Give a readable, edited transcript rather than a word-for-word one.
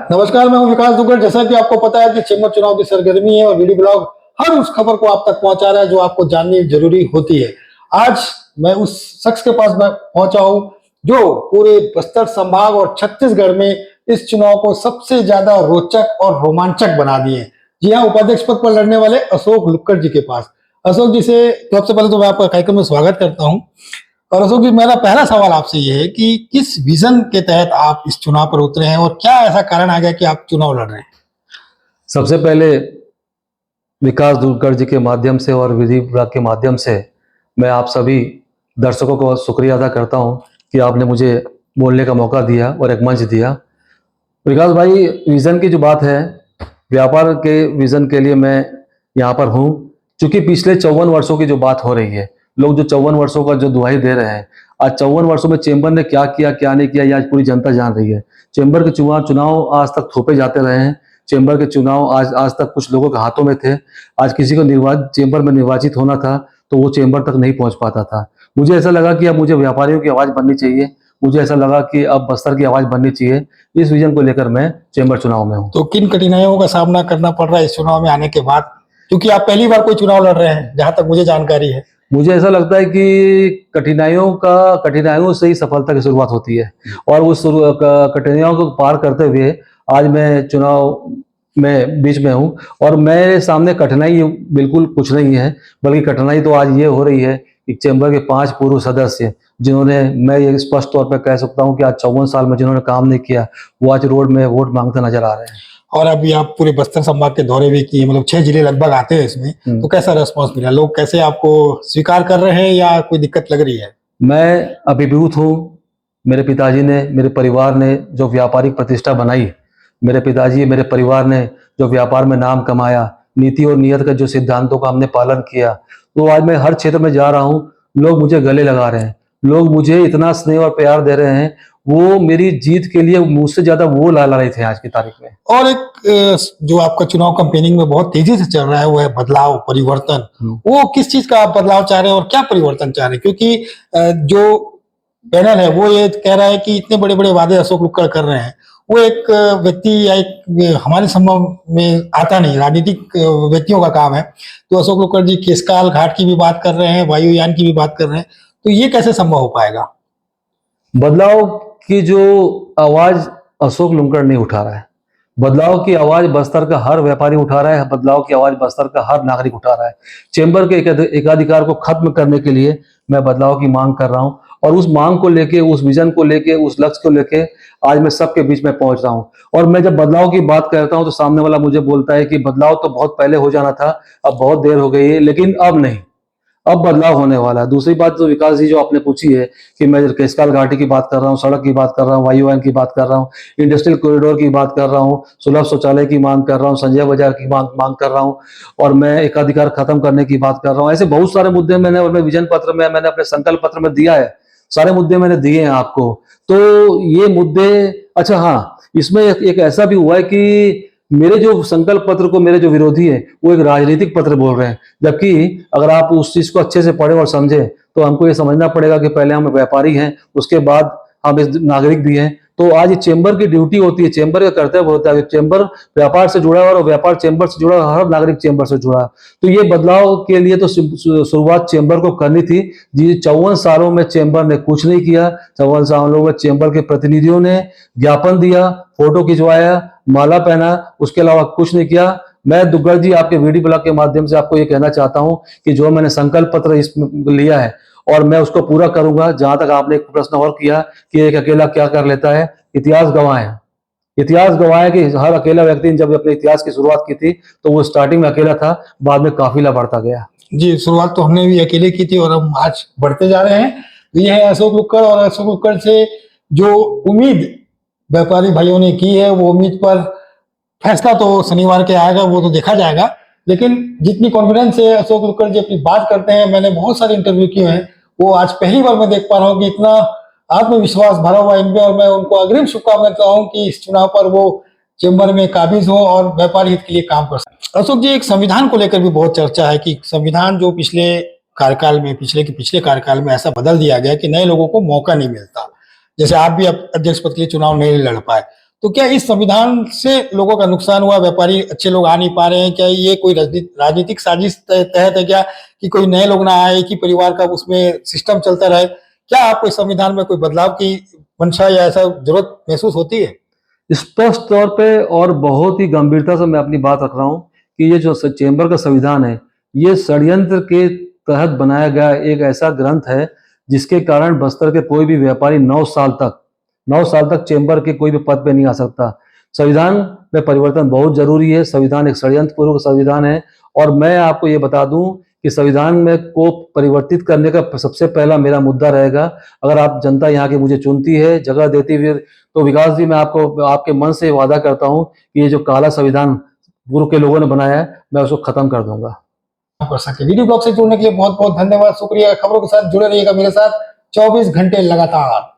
नमस्कार, मैं हूं विकास दुग्गल। जैसा कि आपको पता है कि चेंबर चुनाव की सरगर्मी है और वीडी ब्लॉग हर उस खबर को आप तक पहुंचा रहा है जो आपको जाननी जरूरी होती है। आज मैं उस शख्स के पास मैं पहुंचा हूं जो पूरे बस्तर संभाग और छत्तीसगढ़ में इस चुनाव को सबसे ज्यादा रोचक और रोमांचक बना दिए। जी हाँ, उपाध्यक्ष पद पर लड़ने वाले अशोक लुक्कड़ जी के पास। अशोक जी से सबसे पहले तो मैं आपका कार्यक्रम में स्वागत करता हूँ। और अशोक जी, मेरा पहला सवाल आपसे ये है कि किस विजन के तहत आप इस चुनाव पर उतरे हैं और क्या ऐसा कारण आ गया कि आप चुनाव लड़ रहे हैं? सबसे पहले विकास दुग्गल जी के माध्यम से और विधि विभाग के माध्यम से मैं आप सभी दर्शकों को शुक्रिया अदा करता हूं कि आपने मुझे बोलने का मौका दिया और एक मंच दिया। विकास भाई, विज़न की जो बात है, व्यापार के विज़न के लिए मैं यहाँ पर हूँ। क्योंकि पिछले 54 वर्षों की जो बात हो रही है, लोग जो 54 वर्षों का जो दुहाई दे रहे हैं, आज 54 वर्षों में चेंबर ने क्या किया क्या नहीं किया, ये आज पूरी जनता जान रही है। चेंबर के चुनाव आज तक थोपे जाते रहे हैं। चेंबर के चुनाव आज तक कुछ लोगों के हाथों में थे। आज किसी को चेंबर में निर्वाचित होना था तो वो चेंबर तक नहीं पहुंच पाता था। मुझे ऐसा लगा कि अब मुझे व्यापारियों की आवाज़ बननी चाहिए। मुझे ऐसा लगा कि अब बस्तर की आवाज़ बननी चाहिए। इस विजन को लेकर मैं चेंबर चुनाव में हूँ। तो किन कठिनाइयों का सामना करना पड़ रहा है इस चुनाव में आने के बाद, क्योंकि आप पहली बार कोई चुनाव लड़ रहे हैं जहां तक मुझे जानकारी है? मुझे ऐसा लगता है कि कठिनाइयों से ही सफलता की शुरुआत होती है और उस कठिनाइयों को पार करते हुए आज मैं चुनाव में बीच में हूँ। और मेरे सामने कठिनाई बिल्कुल कुछ नहीं है, बल्कि कठिनाई तो आज ये हो रही है कि चैम्बर के 5 पूर्व सदस्य जिन्होंने, मैं ये स्पष्ट तौर पर कह सकता हूँ कि आज 54 साल में जिन्होंने काम नहीं किया, वो आज रोड में वोट मांगते नजर आ रहे हैं। और अभी आप पूरे बस्तर संभाग के दौरे भी किए, मतलब 6 जिले लगभग आते हैं इसमें, तो कैसा रेस्पॉन्स मिला? लोग कैसे आपको स्वीकार कर रहे हैं या कोई दिक्कत लग रही है? मैं अभिभूत हूँ। मेरे पिताजी ने, मेरे परिवार ने जो व्यापारिक प्रतिष्ठा बनाई, मेरे पिताजी, मेरे परिवार ने जो व्यापार में नाम कमाया, नीति और नियत का जो सिद्धांतों का हमने पालन किया, तो आज मैं हर क्षेत्र में जा रहा हूँ, लोग मुझे गले लगा रहे हैं, लोग मुझे इतना स्नेह और प्यार दे रहे हैं। वो मेरी जीत के लिए मुझसे ज्यादा वो ला रहे थे आज की तारीख में। और एक जो आपका चुनाव कैंपेनिंग में बहुत तेजी से चल रहा है वो है बदलाव, परिवर्तन। वो किस चीज का आप बदलाव चाह रहे हैं और क्या परिवर्तन चाह रहे हैं? क्योंकि जो पैनल है वो ये कह रहा है कि इतने बड़े बड़े वादे अशोक लुक्कड़ कर रहे हैं, वो एक व्यक्ति या एक हमारे संभव में आता नहीं, राजनीतिक व्यक्तियों का काम है। तो अशोक लुक्कड़ जी केशकाल घाट की भी बात कर रहे हैं, वायुयान की भी बात कर रहे हैं, तो ये कैसे संभव हो पाएगा? बदलाव की जो आवाज अशोक लुक्कड़ नहीं उठा रहा है, बदलाव की आवाज बस्तर का हर व्यापारी उठा रहा है, बदलाव की आवाज बस्तर का हर नागरिक उठा रहा है। चेंबर के एकाधिकार को खत्म करने के लिए मैं बदलाव की मांग कर रहा हूं और उस मांग को लेके, उस विजन को लेके, उस लक्ष्य को लेके आज मैं सबके बीच में पहुंच रहा हूं। और मैं जब बदलाव की बात करता हूं तो सामने वाला मुझे बोलता है कि बदलाव तो बहुत पहले हो जाना था, अब बहुत देर हो गई है। लेकिन अब नहीं, अब बदलाव होने वाला है। दूसरी बात जो विकास जी जो आपने पूछी है कि मैं केशकाल घाटी की बात कर रहा हूँ, सड़क की बात कर रहा हूँ, वायुयान की बात कर रहा हूँ, इंडस्ट्रियल कॉरिडोर की बात कर रहा हूँ, सुलभ शौचालय की मांग कर रहा हूँ, संजय बाजार की मांग कर रहा हूँ, और मैं एकाधिकार खत्म करने की बात कर रहा हूँ। ऐसे बहुत सारे मुद्दे मैंने अपने विजन पत्र में, मैंने अपने संकल्प पत्र में दिया है। सारे मुद्दे मैंने दिए हैं आपको। तो ये मुद्दे, अच्छा हाँ, इसमें एक ऐसा भी हुआ है कि मेरे जो संकल्प पत्र को मेरे जो विरोधी है वो एक राजनीतिक पत्र बोल रहे हैं, जबकि अगर आप उस चीज को अच्छे से पढ़े और समझे तो हमको ये समझना पड़ेगा कि पहले हम व्यापारी हैं, उसके बाद हम इस नागरिक भी हैं। तो आज ये चेंबर की ड्यूटी होती है, चेंबर का कर्तव्य होता है। चेंबर व्यापार से जुड़ा है और व्यापार चेंबर से जुड़ा, हर नागरिक चेंबर से जुड़ा। तो ये बदलाव के लिए तो शुरुआत चेंबर को करनी थी। जी, 54 सालों में चेंबर ने कुछ नहीं किया। 54 सालों में चेंबर के प्रतिनिधियों ने ज्ञापन दिया, फोटो खिंचवाया, माला पहना, उसके अलावा कुछ नहीं किया। मैं दुग्गल जी आपके वीडियो ब्लॉग के माध्यम से आपको ये कहना चाहता हूं कि जो मैंने संकल्प पत्र इसमें लिया है और मैं उसको पूरा करूंगा। जहां तक आपने एक प्रश्न और किया कि एक अकेला क्या कर लेता है, इतिहास गवाह है। इतिहास गवाह है कि हर अकेला व्यक्ति ने जब अपने इतिहास की शुरुआत की थी तो वो स्टार्टिंग में अकेला था, बाद में काफिला बढ़ता गया। जी, शुरुआत तो हमने भी अकेले की थी और हम आज बढ़ते जा रहे हैं। तो ये है अशोक लुक्कड़, और अशोक लुक्कड़ से जो उम्मीद व्यापारी भाइयों ने की है वो उम्मीद पर फैसला तो शनिवार के आएगा, वो तो देखा जाएगा। लेकिन जितनी कॉन्फिडेंस से अशोक लुक्कड़ जी अपनी बात करते हैं, मैंने बहुत सारे इंटरव्यू किए हैं, वो आज पहली बार मैं देख पा रहा हूँ कि इतना आत्मविश्वास भरा हुआ इनमें। और मैं उनको अग्रिम शुभकामनाएं देता हूँ कि इस चुनाव पर वो चेंबर में काबिज हो और व्यापारी हित के लिए काम कर सके। अशोक जी, एक संविधान को लेकर भी बहुत चर्चा है कि संविधान जो पिछले कार्यकाल में, पिछले कार्यकाल में ऐसा बदल दिया गया कि नए लोगों को मौका नहीं मिलता। जैसे आप भी अध्यक्ष पद के लिए चुनाव नहीं लड़ पाए, तो क्या इस संविधान से लोगों का नुकसान हुआ, व्यापारी अच्छे लोग आ नहीं पा रहे हैं? क्या ये कोई राजनीतिक साजिश तहत है क्या, कि कोई नए लोग ना आए, कि परिवार का उसमें सिस्टम चलता रहे? क्या आपको इस संविधान में कोई बदलाव की मंशा या ऐसा जरूरत महसूस होती है? स्पष्ट तौर पे और बहुत ही गंभीरता से मैं अपनी बात रख रहा हूं कि ये जो चेंबर का संविधान है, ये षड्यंत्र के तहत बनाया गया एक ऐसा ग्रंथ है जिसके कारण बस्तर के कोई भी व्यापारी 9 साल तक चेंबर के कोई भी पद पे नहीं आ सकता। संविधान में परिवर्तन बहुत जरूरी है। संविधान एक षड्यंत्र पूर्वक संविधान है और मैं आपको ये बता दूं कि संविधान में को परिवर्तित करने का सबसे पहला मेरा मुद्दा रहेगा। अगर आप जनता यहाँ की मुझे चुनती है, जगह देती है, तो विकास जी, मैं आपको आपके मन से वादा करता हूं कि ये जो काला संविधान पूर्व के लोगों ने बनाया है, मैं उसको खत्म कर दूंगा। कर सके। वीडियो ब्लॉग से जुड़ने के लिए बहुत बहुत धन्यवाद, शुक्रिया। खबरों के साथ जुड़े रहिएगा मेरे साथ 24 घंटे लगातार।